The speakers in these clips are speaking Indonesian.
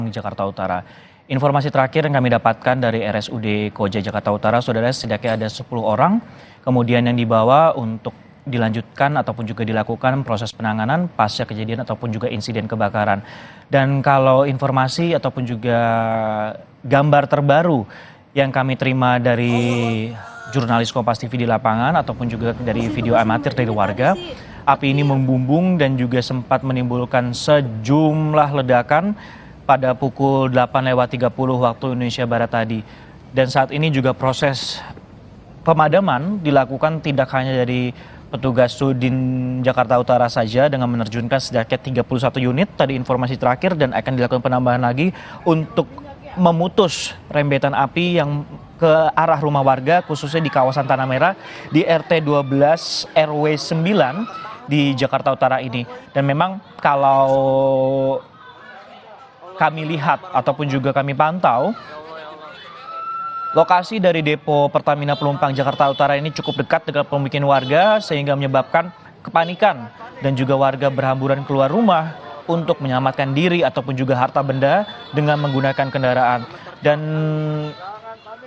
Pelumpang, Jakarta Utara. Informasi terakhir yang kami dapatkan dari RSUD Koja Jakarta Utara, saudara, setidaknya ada 10 orang, kemudian yang dibawa untuk dilanjutkan ataupun juga dilakukan proses penanganan pasca kejadian ataupun juga insiden kebakaran. Dan kalau informasi ataupun juga gambar terbaru yang kami terima dari jurnalis Kompas TV di lapangan ataupun juga dari video amatir dari warga, api ini membumbung dan juga sempat menimbulkan sejumlah ledakan pada pukul 8.30 waktu Indonesia Barat tadi. Dan saat ini juga proses pemadaman dilakukan tidak hanya dari petugas Sudin Jakarta Utara saja dengan menerjunkan setidaknya 31 unit tadi informasi terakhir, dan akan dilakukan penambahan lagi untuk memutus rembetan api yang ke arah rumah warga khususnya di kawasan Tanah Merah di RT 12 RW 9 di Jakarta Utara ini. Dan memang kalau kami lihat ataupun juga kami pantau, lokasi dari depo Pertamina Pelumpang Jakarta Utara ini cukup dekat dengan pemukiman warga sehingga menyebabkan kepanikan dan juga warga berhamburan keluar rumah untuk menyelamatkan diri ataupun juga harta benda dengan menggunakan kendaraan. Dan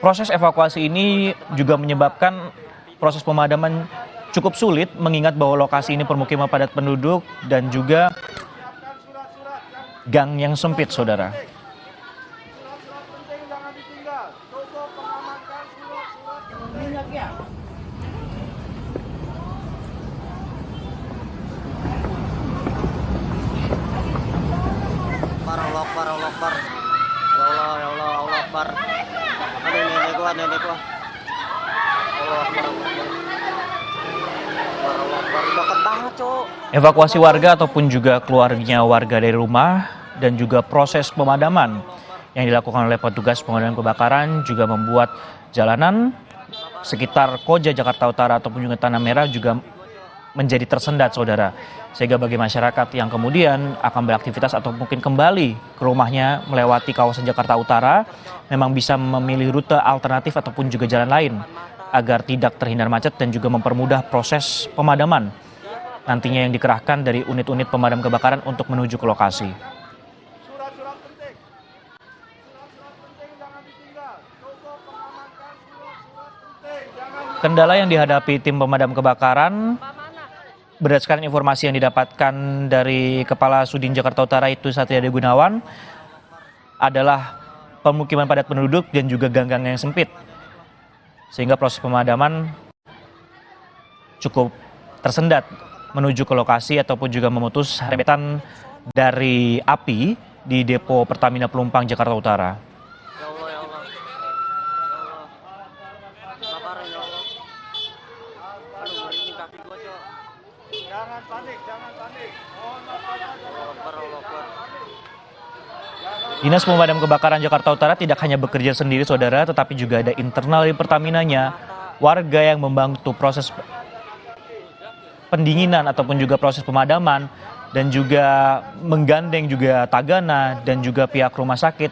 proses evakuasi ini juga menyebabkan proses pemadaman cukup sulit mengingat bahwa lokasi ini permukiman padat penduduk dan juga gang yang sempit, saudara. Allah Akbar. Ya Allah, ya Allah, Allah Akbar. Aduh, nenek gua. Allah Akbar. Allah Akbar, dekat banget, Cok. Evakuasi warga ataupun juga keluarnya warga dari rumah dan juga proses pemadaman yang dilakukan oleh petugas pemadam kebakaran juga membuat jalanan sekitar Koja Jakarta Utara ataupun juga Tanah Merah juga menjadi tersendat, saudara. Sehingga bagi masyarakat yang kemudian akan beraktivitas atau mungkin kembali ke rumahnya melewati kawasan Jakarta Utara, memang bisa memilih rute alternatif ataupun juga jalan lain agar tidak terhindar macet dan juga mempermudah proses pemadaman nantinya yang dikerahkan dari unit-unit pemadam kebakaran untuk menuju ke lokasi. Kendala yang dihadapi tim pemadam kebakaran berdasarkan informasi yang didapatkan dari Kepala Sudin Jakarta Utara itu Satriadi Gunawan adalah pemukiman padat penduduk dan juga gang-gang yang sempit. Sehingga proses pemadaman cukup tersendat menuju ke lokasi ataupun juga memutus rembetan dari api di depo Pertamina Pelumpang Jakarta Utara. Ya Allah, ya Allah. Ya Allah. Sabarin, ya Allah. Aduh, merinding kaki gua, Cok. Jangan panik. Allah Akbar, Allah Akbar. Dinas Pemadam Kebakaran Jakarta Utara tidak hanya bekerja sendiri, saudara, tetapi juga ada internal di Pertaminanya, warga yang membantu proses pendinginan ataupun juga proses pemadaman, dan juga menggandeng juga tagana dan juga pihak rumah sakit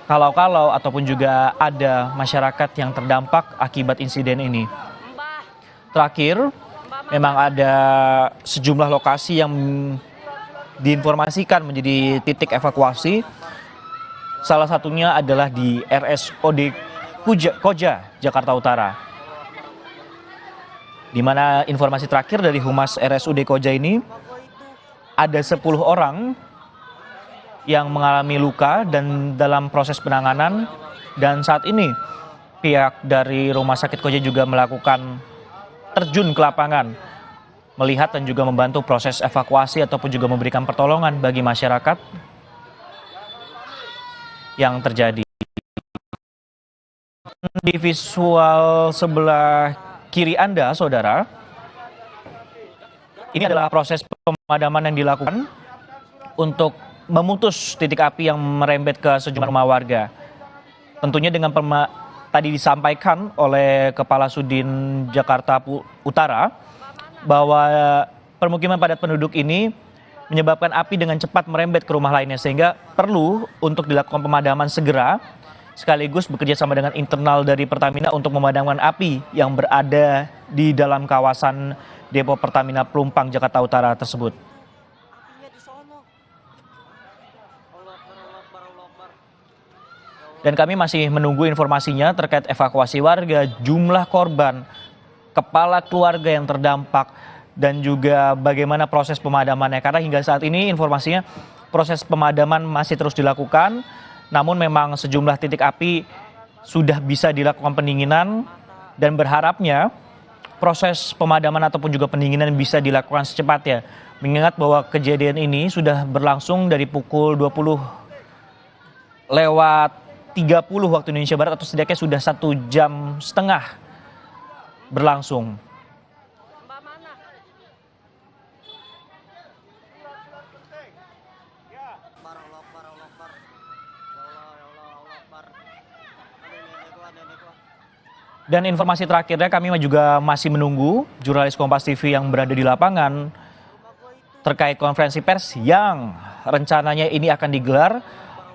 kalau ataupun juga ada masyarakat yang terdampak akibat insiden ini. Terakhir, memang ada sejumlah lokasi yang diinformasikan menjadi titik evakuasi. Salah satunya adalah di RSUD Koja Jakarta Utara, di mana informasi terakhir dari Humas RSUD Koja ini ada 10 orang yang mengalami luka dan dalam proses penanganan, dan saat ini pihak dari Rumah Sakit Koja juga melakukan terjun ke lapangan melihat dan juga membantu proses evakuasi ataupun juga memberikan pertolongan bagi masyarakat yang terjadi. Di visual sebelah kiri Anda, saudara, ini adalah proses pemadaman yang dilakukan untuk memutus titik api yang merembet ke sejumlah rumah warga. Tentunya dengan tadi disampaikan oleh Kepala Sudin Jakarta Utara bahwa permukiman padat penduduk ini menyebabkan api dengan cepat merembet ke rumah lainnya, sehingga perlu untuk dilakukan pemadaman segera sekaligus bekerja sama dengan internal dari Pertamina untuk memadamkan api yang berada di dalam kawasan depo Pertamina Pelumpang Jakarta Utara tersebut. Allah Akbar, Allah Akbar, Allah Akbar, Allah Dan kami masih menunggu informasinya terkait evakuasi warga, jumlah korban, kepala keluarga yang terdampak, dan juga bagaimana proses pemadamannya. Karena hingga saat ini informasinya proses pemadaman masih terus dilakukan, namun memang sejumlah titik api sudah bisa dilakukan pendinginan dan berharapnya proses pemadaman ataupun juga pendinginan bisa dilakukan secepatnya. Mengingat bahwa kejadian ini sudah berlangsung dari pukul 20:30 waktu Indonesia Barat atau setidaknya sudah 1,5 jam berlangsung. Mbak mana? Barallah Akbar. Ya Allah, Allah Akbar. Nenekku. Dan informasi terakhirnya kami juga masih menunggu jurnalis Kompas TV yang berada di lapangan terkait konferensi pers yang rencananya ini akan digelar.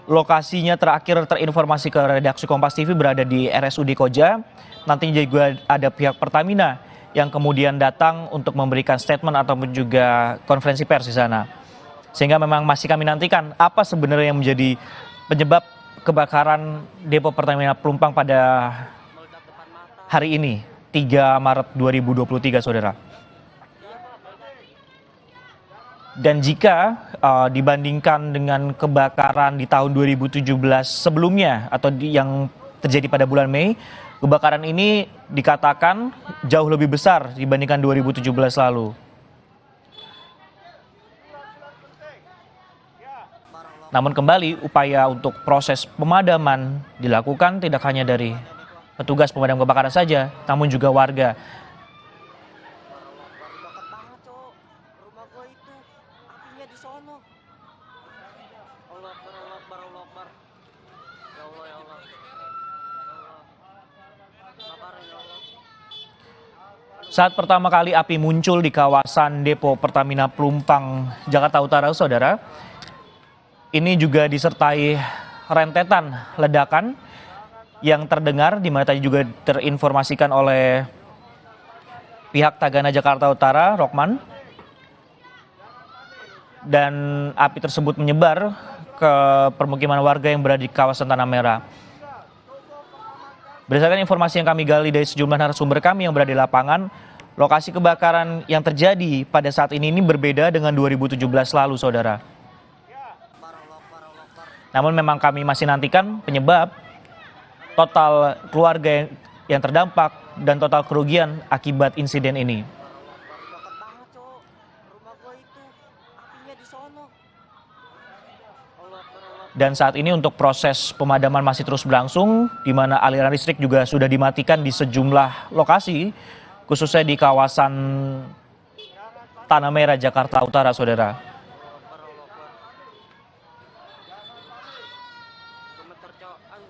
Lokasinya terakhir terinformasi ke redaksi Kompas TV berada di RSUD Koja. Nantinya juga ada pihak Pertamina yang kemudian datang untuk memberikan statement ataupun juga konferensi pers di sana. Sehingga memang masih kami nantikan apa sebenarnya yang menjadi penyebab kebakaran depo Pertamina Pelumpang pada Meledak depan mata. hari ini, 3 Maret 2023, saudara. Dan jika dibandingkan dengan kebakaran di tahun 2017 sebelumnya atau yang terjadi pada bulan Mei, kebakaran ini dikatakan jauh lebih besar dibandingkan 2017 lalu. Namun kembali upaya untuk proses pemadaman dilakukan tidak hanya dari petugas pemadam kebakaran saja, namun juga warga. Dekat banget, Cok. Rumah gua itu apinya di sono. Allah Akbar. Ya Allah. Ya Allah. Bakarin ya Allah. Saat pertama kali api muncul di kawasan depo Pertamina Pelumpang, Jakarta Utara, saudara, ini juga disertai rentetan ledakan yang terdengar, di mana tadi juga terinformasikan oleh pihak Tagana Jakarta Utara, Rokman. Dan api tersebut menyebar ke permukiman warga yang berada di kawasan Tanah Merah. Berdasarkan informasi yang kami gali dari sejumlah narasumber kami yang berada di lapangan, lokasi kebakaran yang terjadi pada saat ini berbeda dengan 2017 lalu, saudara. Namun memang kami masih nantikan penyebab, total keluarga yang terdampak, dan total kerugian akibat insiden ini. Dekat banget, Cok. Rumah gua itu apinya di sono. Allah Akbar. Dan saat ini untuk proses pemadaman masih terus berlangsung, di mana aliran listrik juga sudah dimatikan di sejumlah lokasi, khususnya di kawasan Tanah Merah, Jakarta Utara, saudara. Gemeter, Cok. Aduh.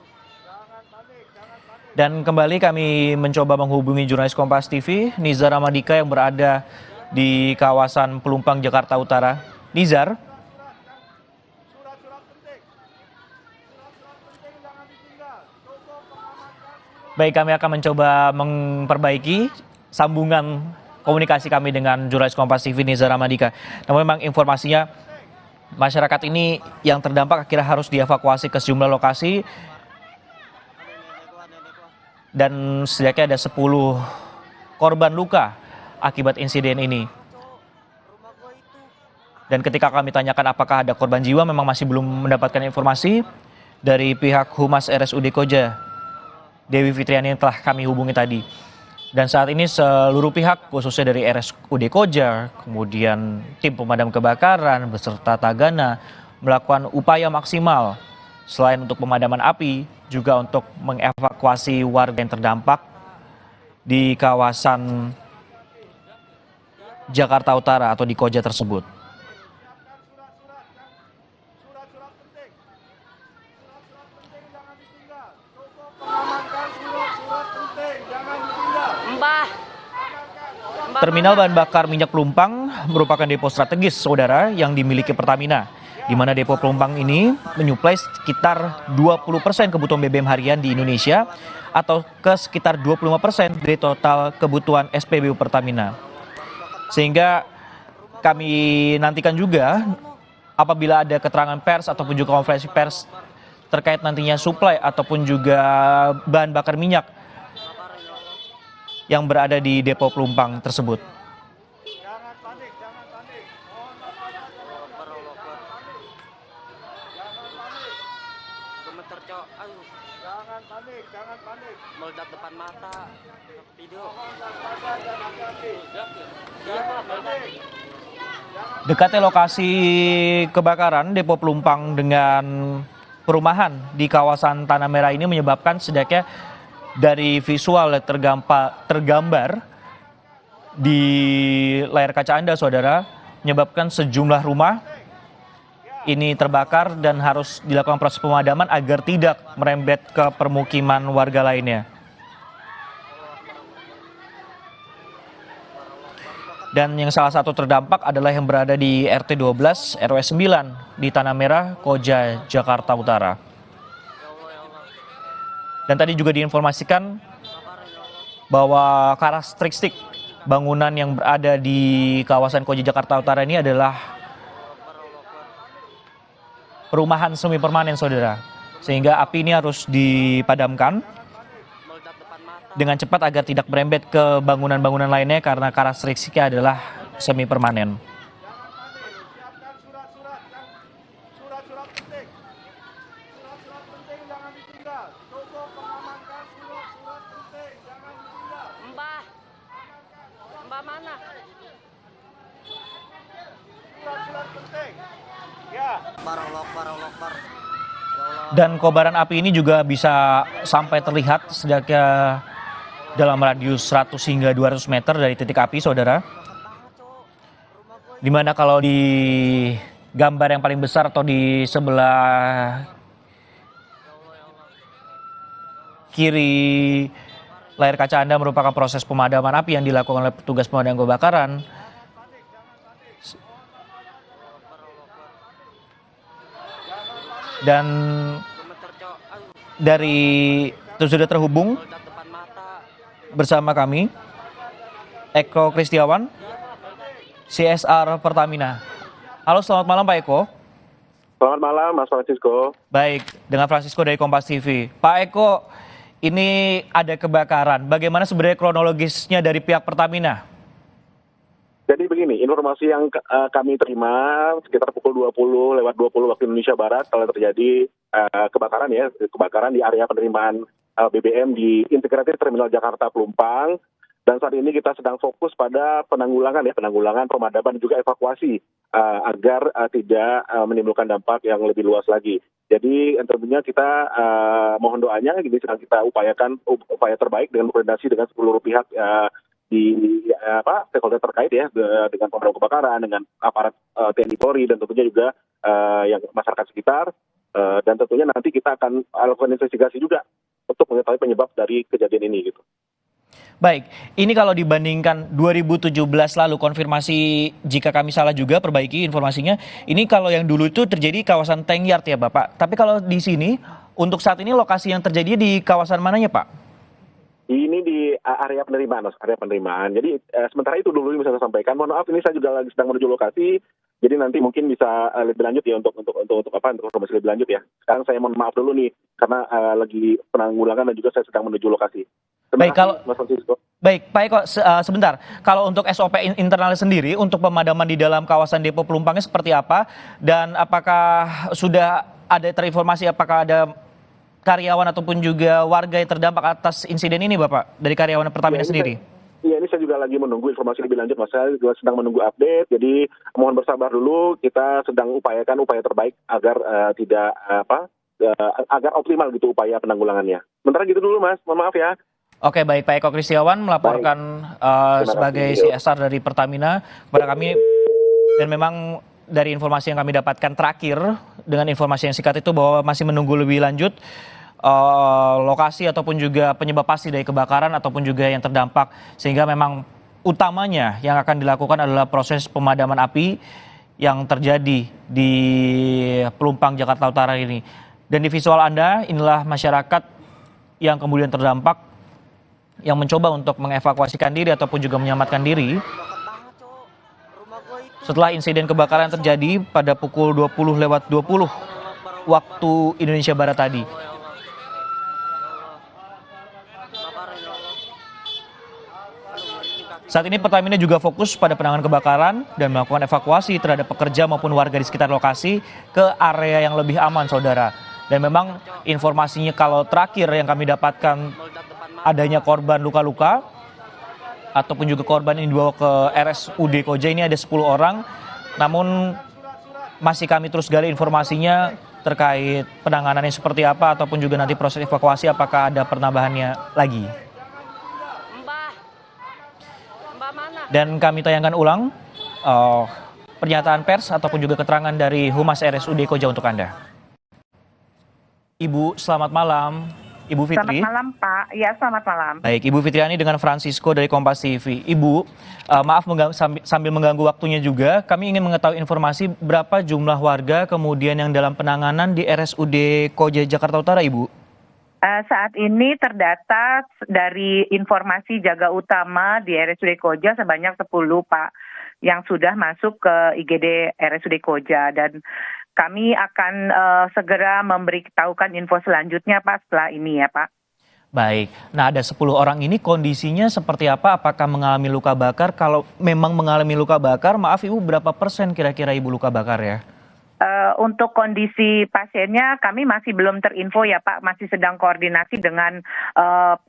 Dan kembali kami mencoba menghubungi jurnalis Kompas TV, Nizar Ramadika yang berada di kawasan Pelumpang, Jakarta Utara. Nizar. Baik, kami akan mencoba memperbaiki sambungan komunikasi kami dengan jurnalis Kompas TV Nizar Ramadika. Namun memang informasinya masyarakat ini yang terdampak akhirnya harus dievakuasi ke sejumlah lokasi dan setidaknya ada 10 korban luka akibat insiden ini. Dan ketika kami tanyakan apakah ada korban jiwa, memang masih belum mendapatkan informasi dari pihak Humas RSUD Koja, Dewi Fitriani, yang telah kami hubungi tadi. Dan saat ini seluruh pihak, khususnya dari RSUD Koja, kemudian tim pemadam kebakaran beserta Tagana, melakukan upaya maksimal selain untuk pemadaman api, juga untuk mengevakuasi warga yang terdampak di kawasan Jakarta Utara atau di Koja tersebut. Mbah. Terminal bahan bakar minyak Pelumpang merupakan depo strategis, saudara, yang dimiliki Pertamina, di mana depo Pelumpang ini menyuplai sekitar 20% kebutuhan BBM harian di Indonesia atau ke sekitar 25% dari total kebutuhan SPBU Pertamina. Sehingga kami nantikan juga apabila ada keterangan pers ataupun juga konferensi pers terkait nantinya suplai ataupun juga bahan bakar minyak Kebakaran ya Allah. yang berada di depo Pelumpang tersebut. Jangan panik, jangan panik. Mohon masyarakat Allah Akbar, Allah Akbar. jangan panik. Gemeter cok, aduh, Jangan panik, jangan panik. meledak depan mata. Video. Mohon waspada dan hati-hati. Iya Pak, meledak. Dekatnya lokasi kebakaran depo Pelumpang dengan perumahan di kawasan Tanah Merah ini menyebabkan setidaknya dari visual yang tergambar di layar kaca Anda, saudara, menyebabkan sejumlah rumah ini terbakar dan harus dilakukan proses pemadaman agar tidak merembet ke permukiman warga lainnya. Dan yang salah satu terdampak adalah yang berada di RT 12 RW 9 di Tanah Merah, Koja, Jakarta Utara. Ya Allah, ya Allah. Dan tadi juga diinformasikan Kebakaran ya Allah. bahwa karakteristik bangunan yang berada di kawasan Koja, Jakarta Utara ini adalah Allah Akbar, Allah Akbar. perumahan semi permanen, saudara. Sehingga api ini harus dipadamkan Meledak depan mata. dengan cepat agar tidak merembet ke bangunan-bangunan lainnya karena karakteristiknya adalah semi permanen. Siapkan surat-surat penting. Surat-surat penting jangan ditinggal. Toko mengamankan surat-surat penting jangan ditinggal. Mbah. Mbah mana? Surat-surat penting. Ya. Akbar, Allah Akbar, Allah Akbar. Ya Allah. Dan kobaran api ini juga bisa sampai terlihat setidaknya dalam radius 100 hingga 200 meter dari titik api, saudara. Banget, Cok. Rumah gua Di mana kalau di gambar yang paling besar atau di sebelah ya Allah, ya Allah. kiri layar kaca Anda merupakan proses pemadaman api yang dilakukan oleh petugas pemadam kebakaran. Dan Gemeter cok, aduh, dari itu sudah terhubung meledak depan mata. bersama kami Eko Kristiawan, CSR Pertamina. Halo, selamat malam Pak Eko. Selamat malam, Mas Francisco. Baik, dengan Francisco dari Kompas TV. Pak Eko, ini ada kebakaran. Bagaimana sebenarnya kronologisnya dari pihak Pertamina? Jadi begini, informasi yang kami terima sekitar pukul 20:20 waktu Indonesia Barat telah terjadi kebakaran di area penerimaan BBM di Integrated Terminal Jakarta Pelumpang. Dan saat ini kita sedang fokus pada penanggulangan, pemadaman dan juga evakuasi agar tidak menimbulkan dampak yang lebih luas lagi. Jadi tentunya kita mohon doanya, ini sedang kita upayakan upaya terbaik dengan berkoordinasi dengan seluruh pihak di stakeholder terkait ya, dengan pemadam kebakaran, dengan aparat TNI Polri dan tentunya juga yang masyarakat sekitar, dan tentunya nanti kita akan lakukan investigasi juga untuk mengetahui penyebab dari kejadian ini gitu. Baik, ini kalau dibandingkan 2017 lalu, konfirmasi jika kami salah juga, perbaiki informasinya. Ini kalau yang dulu itu terjadi kawasan Tank Yard ya Bapak. Tapi kalau di sini, untuk saat ini lokasi yang terjadi di kawasan mananya Pak? Ini di area penerimaan, Mas, area penerimaan. Jadi sementara itu dulu yang bisa saya sampaikan. Mohon maaf, ini saya juga lagi sedang menuju lokasi. Jadi nanti mungkin bisa lebih lanjut ya untuk informasi lebih lanjut ya. Sekarang saya mohon maaf dulu nih karena lagi penanggulangan dan juga saya sedang menuju lokasi. Terima Baik, kasih, Mas Francisco. Baik, Pak Eko, sebentar. Kalau untuk SOP internal sendiri, untuk pemadaman di dalam kawasan depo Pelumpangnya seperti apa? Dan apakah sudah ada terinformasi apakah ada karyawan ataupun juga warga yang terdampak atas insiden ini Bapak, dari karyawan Pertamina sendiri? Iya, ini saya juga lagi menunggu informasi lebih lanjut, Mas. Saya juga sedang menunggu update, jadi mohon bersabar dulu. Kita sedang upayakan upaya terbaik agar agar optimal gitu upaya penanggulangannya. Sementara gitu dulu, Mas. Mohon maaf ya. Oke, baik, Pak Eko Kristiawan melaporkan sebagai CSR dari Pertamina kepada kami. Dan memang dari informasi yang kami dapatkan terakhir, dengan informasi yang singkat itu bahwa masih menunggu lebih lanjut lokasi ataupun juga penyebab pasti dari kebakaran ataupun juga yang terdampak. Sehingga memang utamanya yang akan dilakukan adalah proses pemadaman api yang terjadi di Pelumpang, Jakarta Utara ini. Dan di visual Anda, inilah masyarakat yang kemudian terdampak yang mencoba untuk mengevakuasikan diri ataupun juga menyelamatkan diri Deket banget cok. Rumah gua itu. setelah insiden kebakaran terjadi pada pukul 20:20 waktu Indonesia Barat tadi. Oh ya Allah. Ya Allah. Kebakaran ya Allah. Aduh, merinding kaki. Saat ini Pertamina juga fokus pada penanganan kebakaran dan melakukan evakuasi terhadap pekerja maupun warga di sekitar lokasi ke area yang lebih aman, saudara. Dan memang informasinya kalau terakhir yang kami dapatkan Meledak depan mata. adanya korban luka-luka ataupun juga korban yang dibawa ke RSUD Koja ini ada 10 orang. Namun masih kami terus gali informasinya terkait penanganannya seperti apa ataupun juga nanti proses evakuasi apakah ada penambahannya lagi. Mbah. Mbah mana? Dan kami tayangkan ulang pernyataan pers ataupun juga keterangan dari Humas RSUD Koja untuk Anda. Ibu, selamat malam. Ibu Fitri. Selamat malam, Pak. Ya, selamat malam. Baik, Ibu Fitriani dengan Francisco dari Kompas TV. Ibu, maaf sambil mengganggu waktunya juga, kami ingin mengetahui informasi berapa jumlah warga kemudian yang dalam penanganan di RSUD Koja Jakarta Utara, Ibu? Saat ini terdata dari informasi jaga utama di RSUD Koja sebanyak 10, Pak, yang sudah masuk ke IGD RSUD Koja. Dan kami akan segera memberitahukan info selanjutnya, Pak, setelah ini ya, Pak. Baik, nah ada 10 orang ini kondisinya seperti apa? Apakah mengalami luka bakar? Kalau memang mengalami luka bakar, maaf Ibu, berapa persen kira-kira Ibu luka bakar ya? Untuk kondisi pasiennya kami masih belum terinfo ya, Pak. Masih sedang koordinasi dengan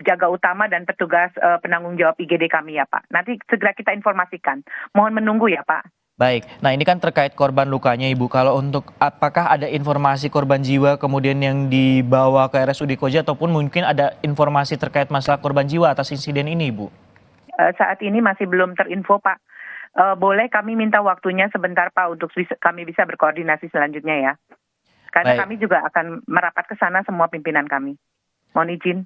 jaga utama dan petugas penanggung jawab IGD kami ya, Pak. Nanti segera kita informasikan. Mohon menunggu ya, Pak. Baik, nah ini kan terkait korban lukanya Ibu. Kalau untuk apakah ada informasi korban jiwa kemudian yang dibawa ke RSUD Koja ataupun mungkin ada informasi terkait masalah korban jiwa atas insiden ini Ibu? Saat ini masih belum terinfo, Pak. Boleh kami minta waktunya sebentar, Pak, untuk kami bisa berkoordinasi selanjutnya ya. Karena Baik. kami juga akan merapat ke sana semua pimpinan kami. Mohon izin.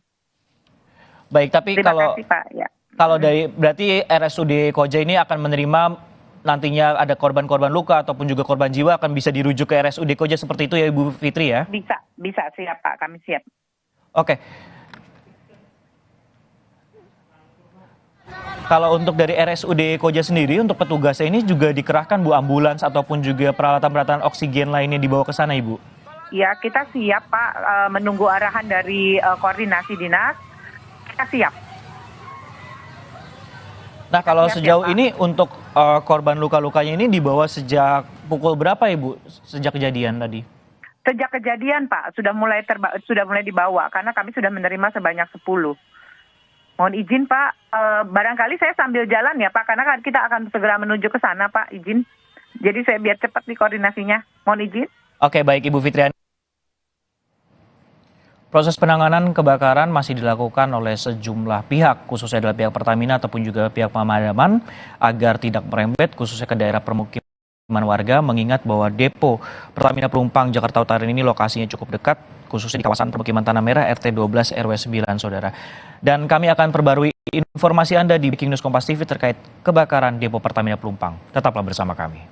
Baik, tapi Terima kalau kasih, Pak. Ya. kalau dari berarti RSUD Koja ini akan menerima nantinya ada korban-korban luka ataupun juga korban jiwa akan bisa dirujuk ke RSUD Koja seperti itu ya Ibu Fitri ya? Bisa siap, Pak. Kami siap. Oke. Kalau untuk dari RSUD Koja sendiri untuk petugasnya ini juga dikerahkan Bu ambulans ataupun juga peralatan-peralatan oksigen lainnya dibawa ke sana Ibu? Ya, kita siap, Pak, menunggu arahan dari koordinasi dinas. Kita siap. Nah kalau Siap, sejauh Pak. ini untuk korban luka-lukanya ini dibawa sejak pukul berapa Ibu sejak kejadian tadi? Sejak kejadian, Pak, sudah mulai dibawa karena kami sudah menerima sebanyak 10. Mohon izin, Pak, barangkali saya sambil jalan ya, Pak, karena kan kita akan segera menuju ke sana, Pak, izin. Jadi saya biar cepat di koordinasinya. Mohon izin. Oke, baik Ibu Fitriani. Proses penanganan kebakaran masih dilakukan oleh sejumlah pihak, khususnya adalah pihak Pertamina ataupun juga pihak pemadaman, agar tidak merembet khususnya ke daerah permukiman warga, mengingat bahwa depo Pertamina Pelumpang Jakarta Utara ini lokasinya cukup dekat, khususnya di kawasan permukiman Tanah Merah RT 12 RW 9, Saudara. Dan kami akan perbarui informasi Anda di Breaking News Kompas TV terkait kebakaran depo Pertamina Pelumpang. Tetaplah bersama kami.